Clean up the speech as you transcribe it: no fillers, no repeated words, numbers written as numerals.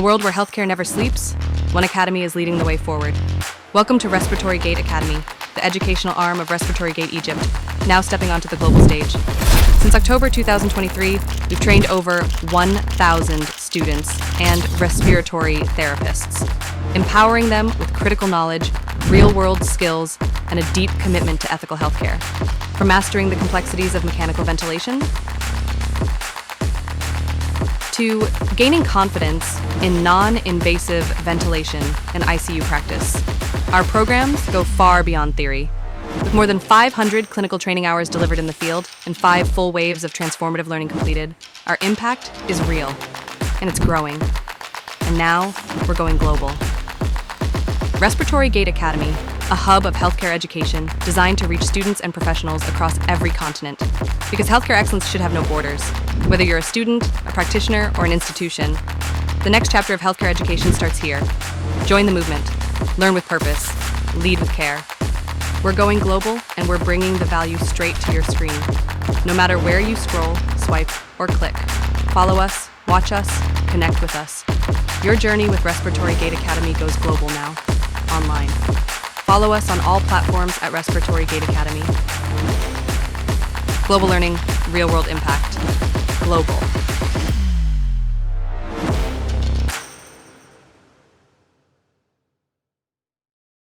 a world where healthcare never sleeps, one academy is leading the way forward. Welcome to Respiratory Gate Academy, the educational arm of Respiratory Gate Egypt, now stepping onto the global stage. Since October 2023, we've trained over 1,000 students and respiratory therapists, empowering them with critical knowledge, real-world skills, and a deep commitment to ethical healthcare. From mastering the complexities of mechanical ventilation to gaining confidence in non-invasive ventilation and ICU practice, our programs go far beyond theory. With more than 500 clinical training hours delivered in the field and 5 full waves of transformative learning completed, our impact is real, and it's growing. And now, we're going global. Respiratory Gate Academy, a hub of healthcare education designed to reach students and professionals across every continent. Because healthcare excellence should have no borders. Whether you're a student, a practitioner, or an institution, the next chapter of healthcare education starts here. Join the movement. Learn with purpose. Lead with care. We're going global, and we're bringing the value straight to your screen. No matter where you scroll, swipe, or click, follow us, watch us, connect with us. Your journey with Respiratory Gate Academy goes global now, online. Follow us on all platforms at Respiratory Gate Academy. Global learning, real-world impact. Global.